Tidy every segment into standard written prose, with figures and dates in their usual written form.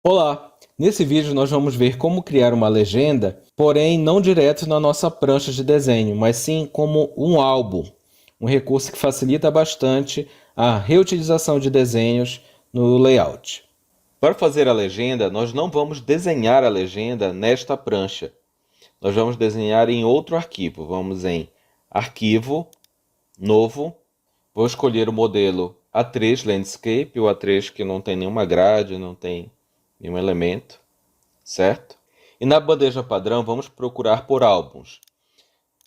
Olá! Nesse vídeo nós vamos ver como criar uma legenda, porém não direto na nossa prancha de desenho, mas sim como um álbum, um recurso que facilita bastante a reutilização de desenhos no layout. Para fazer a legenda, nós não vamos desenhar a legenda nesta prancha. Nós vamos desenhar em outro arquivo. Vamos em Arquivo, Novo. Vou escolher o modelo A3 Landscape, o A3 que não tem nenhuma grade, não tem nenhum elemento, certo? E na bandeja padrão vamos procurar por álbuns.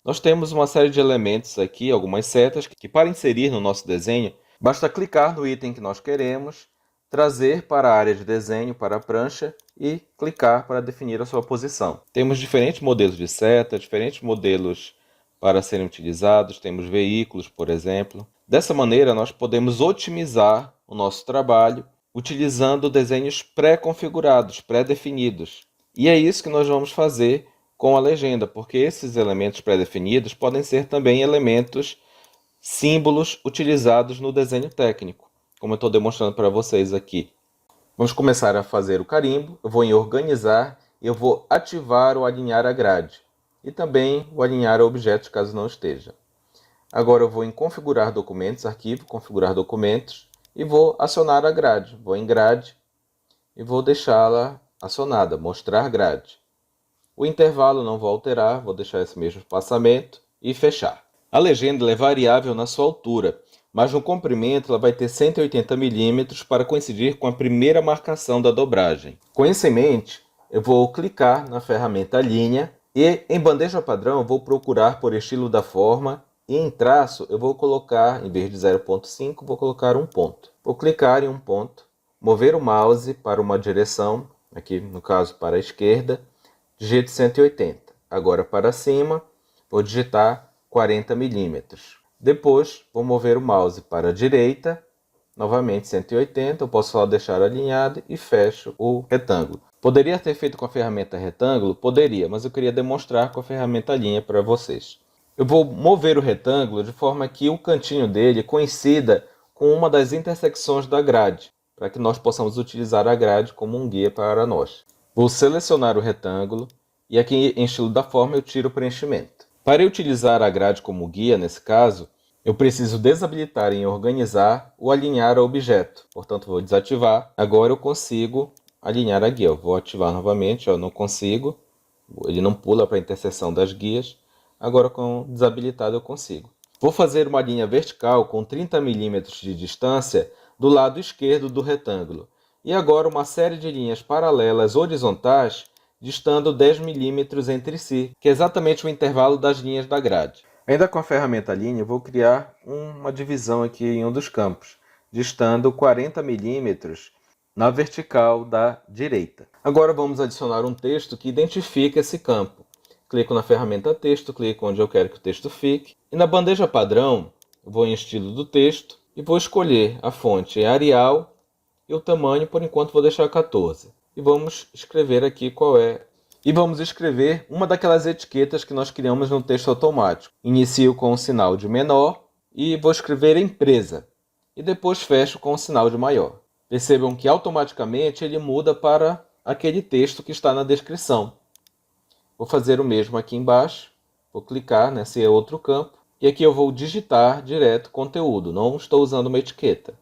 Nós temos uma série de elementos aqui, algumas setas, que para inserir no nosso desenho, basta clicar no item que nós queremos, trazer para a área de desenho, para a prancha, e clicar para definir a sua posição. Temos diferentes modelos de seta, diferentes modelos para serem utilizados, temos veículos, por exemplo. Dessa maneira, nós podemos otimizar o nosso trabalho utilizando desenhos pré-configurados, pré-definidos. E é isso que nós vamos fazer com a legenda, porque esses elementos pré-definidos podem ser também elementos, símbolos utilizados no desenho técnico, como eu estou demonstrando para vocês aqui. Vamos começar a fazer o carimbo. Eu vou em organizar e eu vou ativar o alinhar a grade e também o alinhar a objetos caso não esteja. Agora eu vou em configurar documentos, arquivo, configurar documentos e vou acionar a grade. Vou em grade e vou deixá-la acionada, mostrar grade. O intervalo não vou alterar, vou deixar esse mesmo espaçamento e fechar. A legenda é variável na sua altura, mas no comprimento ela vai ter 180 mm para coincidir com a primeira marcação da dobragem. Com isso em mente, eu vou clicar na ferramenta Linha e em bandeja padrão eu vou procurar por estilo da forma e em traço eu vou colocar, em vez de 0.5, vou colocar um ponto. Vou clicar em um ponto, mover o mouse para uma direção, aqui no caso para a esquerda, digito 180. Agora para cima, vou digitar 40 mm. Depois, vou mover o mouse para a direita, novamente 180. Eu posso só deixar alinhado e fecho o retângulo. Poderia ter feito com a ferramenta retângulo? Poderia, mas eu queria demonstrar com a ferramenta linha para vocês. Eu vou mover o retângulo de forma que o cantinho dele coincida com uma das intersecções da grade, para que nós possamos utilizar a grade como um guia para nós. Vou selecionar o retângulo e aqui em estilo da forma eu tiro o preenchimento. Para utilizar a grade como guia nesse caso, eu preciso desabilitar em organizar o alinhar a objeto. Portanto, vou desativar. Agora eu consigo alinhar a guia. Eu vou ativar novamente, não consigo. Ele não pula para a interseção das guias. Agora com desabilitado eu consigo. Vou fazer uma linha vertical com 30 mm de distância do lado esquerdo do retângulo. E agora uma série de linhas paralelas horizontais distando 10 mm entre si, que é exatamente o intervalo das linhas da grade. Ainda com a ferramenta linha, eu vou criar uma divisão aqui em um dos campos, distando 40 mm na vertical da direita. Agora vamos adicionar um texto que identifica esse campo. Clico na ferramenta texto, clico onde eu quero que o texto fique. E na bandeja padrão, eu vou em estilo do texto e vou escolher a fonte Arial e o tamanho, por enquanto, vou deixar 14. E vamos escrever aqui qual é. E vamos escrever uma daquelas etiquetas que nós criamos no texto automático. Inicio com um sinal de menor e vou escrever empresa. E depois fecho com um sinal de maior. Percebam que automaticamente ele muda para aquele texto que está na descrição. Vou fazer o mesmo aqui embaixo. Vou clicar nesse outro campo. E aqui eu vou digitar direto conteúdo. Não estou usando uma etiqueta.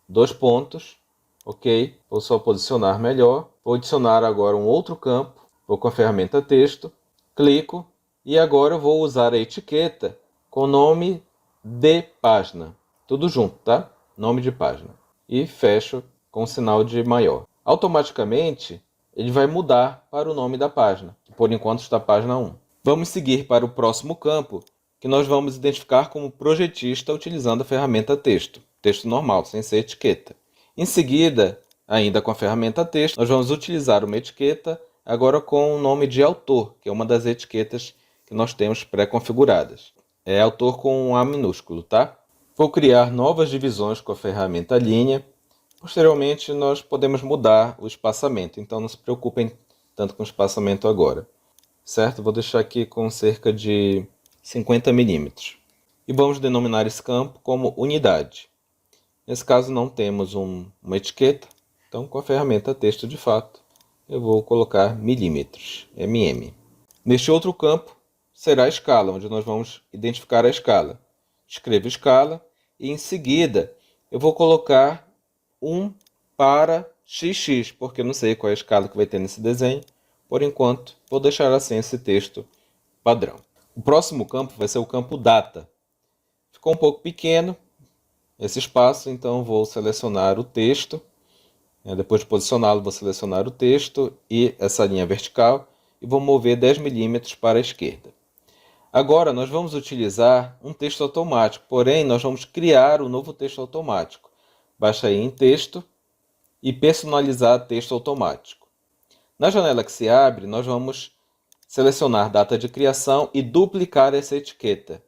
2 pontos. Ok. Vou só posicionar melhor. Vou adicionar agora um outro campo. Vou com a ferramenta texto. Clico. E agora eu vou usar a etiqueta com nome de página. Tudo junto, tá? Nome de página. E fecho com o sinal de maior. Automaticamente, ele vai mudar para o nome da página, que por enquanto está página 1. Vamos seguir para o próximo campo, que nós vamos identificar como projetista utilizando a ferramenta texto. Texto normal, sem ser etiqueta. Em seguida, ainda com a ferramenta texto, nós vamos utilizar uma etiqueta, agora com o nome de autor, que é uma das etiquetas que nós temos pré-configuradas. É autor com um A minúsculo, tá? Vou criar novas divisões com a ferramenta linha. Posteriormente, nós podemos mudar o espaçamento, então não se preocupem tanto com o espaçamento agora. Certo? Vou deixar aqui com cerca de 50 mm. E vamos denominar esse campo como unidade. Nesse caso não temos uma etiqueta, então com a ferramenta texto de fato, eu vou colocar milímetros, mm. Neste outro campo será a escala, onde nós vamos identificar a escala. Escrevo escala e em seguida eu vou colocar 1 para xx, porque eu não sei qual é a escala que vai ter nesse desenho. Por enquanto, vou deixar assim esse texto padrão. O próximo campo vai ser o campo data. Ficou um pouco pequeno esse espaço, então vou selecionar o texto. Depois de posicioná-lo, vou selecionar o texto e essa linha vertical e vou mover 10 milímetros para a esquerda. Agora nós vamos utilizar um texto automático, porém nós vamos criar um novo texto automático. Basta ir em texto e personalizar texto automático. Na janela que se abre, nós vamos selecionar data de criação e duplicar essa etiqueta.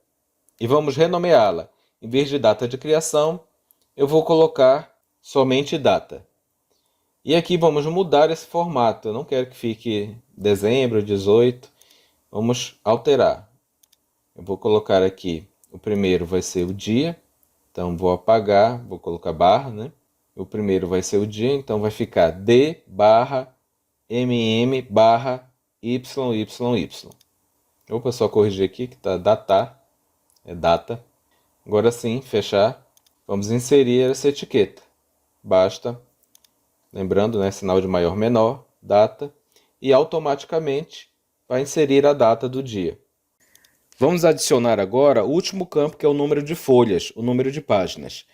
E vamos renomeá-la. Em vez de data de criação, eu vou colocar somente data. E aqui vamos mudar esse formato. Eu não quero que fique dezembro, 18. Vamos alterar. Eu vou colocar aqui, o primeiro vai ser o dia. Então vou apagar, vou colocar barra, né? O primeiro vai ser o dia, então vai ficar D barra MM barra YYY. Opa, só corrigir aqui que está datar, é data. Agora sim, fechar. Vamos inserir essa etiqueta. Basta, lembrando, né, sinal de maior menor, data, e automaticamente vai inserir a data do dia. Vamos adicionar agora o último campo, que é o número de folhas, o número de páginas.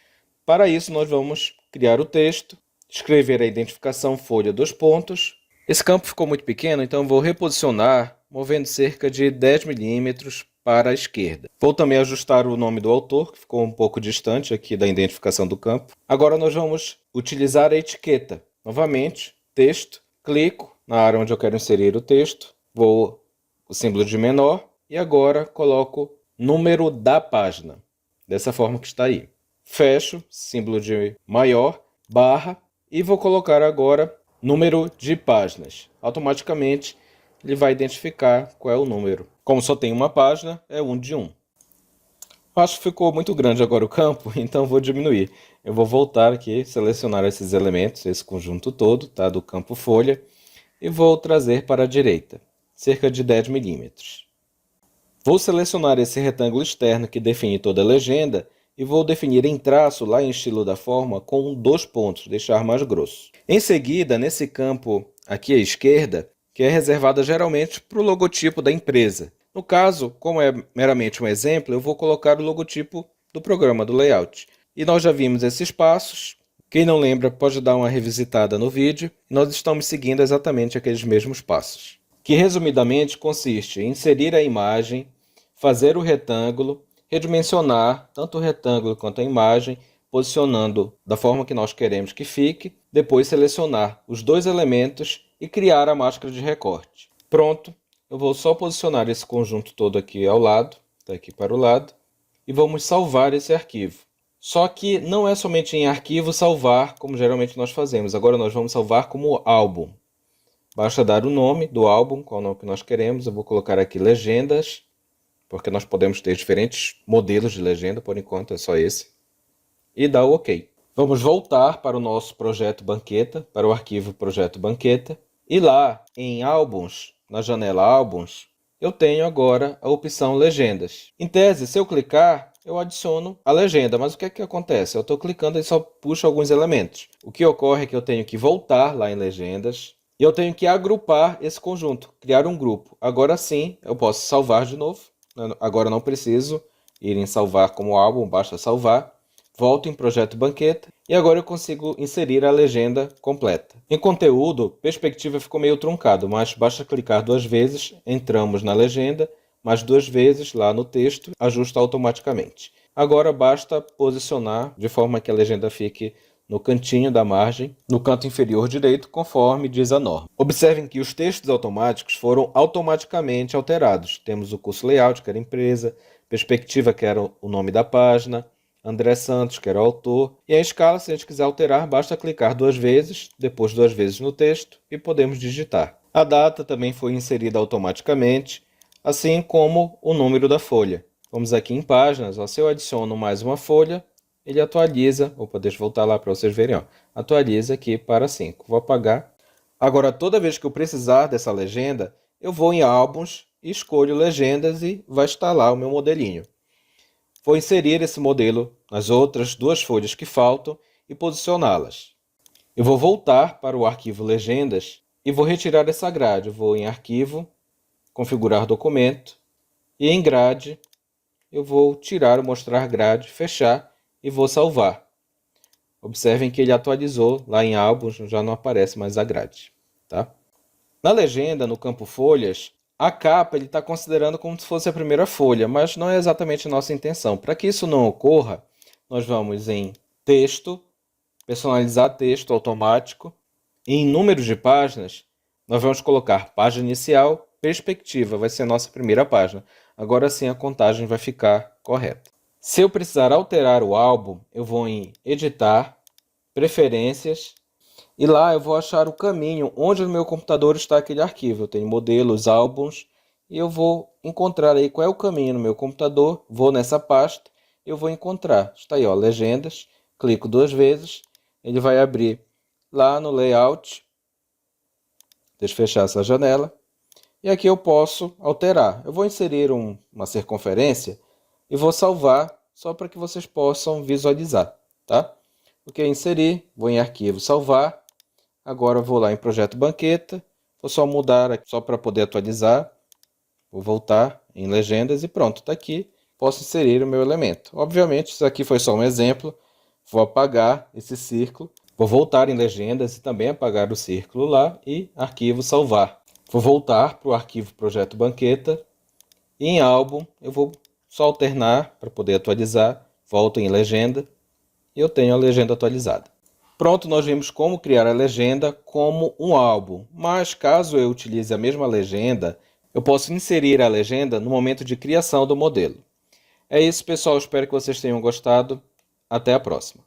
Para isso, nós vamos criar o texto, escrever a identificação folha 2 pontos. Esse campo ficou muito pequeno, então vou reposicionar, movendo cerca de 10 milímetros para a esquerda. Vou também ajustar o nome do autor, que ficou um pouco distante aqui da identificação do campo. Agora nós vamos utilizar a etiqueta. Novamente, texto, clico na área onde eu quero inserir o texto, vou o símbolo de menor e agora coloco número da página, dessa forma que está aí. Fecho, símbolo de maior, barra, e vou colocar agora número de páginas. Automaticamente ele vai identificar qual é o número. Como só tem uma página, é 1 de 1. Acho que ficou muito grande agora o campo, então vou diminuir. Eu vou voltar aqui, selecionar esses elementos, esse conjunto todo, tá, do campo folha, e vou trazer para a direita, cerca de 10 milímetros. Vou selecionar esse retângulo externo que define toda a legenda e vou definir em traço, lá em estilo da forma, com 2 pontos, deixar mais grosso. Em seguida, nesse campo aqui à esquerda, que é reservada geralmente para o logotipo da empresa. No caso, como é meramente um exemplo, eu vou colocar o logotipo do programa, do layout. E nós já vimos esses passos. Quem não lembra pode dar uma revisitada no vídeo. Nós estamos seguindo exatamente aqueles mesmos passos, que resumidamente consiste em inserir a imagem, fazer o retângulo, redimensionar tanto o retângulo quanto a imagem, posicionando da forma que nós queremos que fique, depois selecionar os 2 elementos e criar a máscara de recorte. Pronto, eu vou só posicionar esse conjunto todo aqui ao lado, tá aqui para o lado, e vamos salvar esse arquivo. Só que não é somente em arquivo salvar, como geralmente nós fazemos. Agora nós vamos salvar como álbum. Basta dar o nome do álbum, qual é o nome que nós queremos. Eu vou colocar aqui legendas, porque nós podemos ter diferentes modelos de legenda, por enquanto é só esse. E dar o OK. Vamos voltar para o nosso projeto Banqueta, para o arquivo Projeto Banqueta. E lá em Álbuns, na janela Álbuns, eu tenho agora a opção Legendas. Em tese, se eu clicar, eu adiciono a legenda. Mas o que é que acontece? Eu estou clicando e só puxo alguns elementos. O que ocorre é que eu tenho que voltar lá em Legendas e eu tenho que agrupar esse conjunto, criar um grupo. Agora sim, eu posso salvar de novo. Agora não preciso ir em salvar como álbum, basta salvar. Volto em Projeto Banqueta e agora eu consigo inserir a legenda completa. Em conteúdo, perspectiva ficou meio truncado, mas basta clicar 2 vezes, entramos na legenda, mais 2 vezes lá no texto, ajusta automaticamente. Agora basta posicionar de forma que a legenda fique no cantinho da margem, no canto inferior direito, conforme diz a norma. Observem que os textos automáticos foram automaticamente alterados. Temos o curso layout, que era empresa, perspectiva, que era o nome da página, André Santos, que era o autor, e a escala, se a gente quiser alterar, basta clicar 2 vezes, depois 2 vezes no texto e podemos digitar. A data também foi inserida automaticamente, assim como o número da folha. Vamos aqui em páginas, ó, se eu adiciono mais uma folha, ele atualiza, opa, deixa eu voltar lá para vocês verem, ó, atualiza aqui para 5. Vou apagar, Agora, toda vez que eu precisar dessa legenda, eu vou em álbuns, escolho legendas e vai estar lá o meu modelinho. Vou inserir esse modelo nas outras duas folhas que faltam e posicioná-las. Eu vou voltar para o arquivo legendas e vou retirar essa grade. Eu vou em arquivo, configurar documento e em grade eu vou tirar o mostrar grade, fechar e vou salvar. Observem que ele atualizou lá em álbuns, já não aparece mais a grade. Tá? Na legenda, no campo folhas, a capa ele está considerando como se fosse a primeira folha, mas não é exatamente a nossa intenção. Para que isso não ocorra, nós vamos em texto, personalizar texto automático, e em números de páginas, nós vamos colocar página inicial, perspectiva, vai ser a nossa primeira página. Agora sim a contagem vai ficar correta. Se eu precisar alterar o álbum, eu vou em editar, preferências, e lá eu vou achar o caminho onde no meu computador está aquele arquivo. Eu tenho modelos, álbuns, e eu vou encontrar aí qual é o caminho no meu computador. Vou nessa pasta, eu vou encontrar. Está aí, ó, legendas. Clico 2 vezes, ele vai abrir lá no layout. Deixa eu fechar essa janela. E aqui eu posso alterar. Eu vou inserir uma circunferência e vou salvar só para que vocês possam visualizar, tá? Ok, inserir, vou em arquivo, salvar. Agora eu vou lá em projeto banqueta, vou só mudar aqui, só para poder atualizar. Vou voltar em legendas e pronto, está aqui. Posso inserir o meu elemento. Obviamente, isso aqui foi só um exemplo. Vou apagar esse círculo. Vou voltar em legendas e também apagar o círculo lá e arquivo salvar. Vou voltar para o arquivo projeto banqueta e em álbum eu vou só alternar para poder atualizar. Volto em legenda e eu tenho a legenda atualizada. Pronto, nós vimos como criar a legenda como um álbum, mas caso eu utilize a mesma legenda, eu posso inserir a legenda no momento de criação do modelo. É isso, pessoal. Espero que vocês tenham gostado. Até a próxima.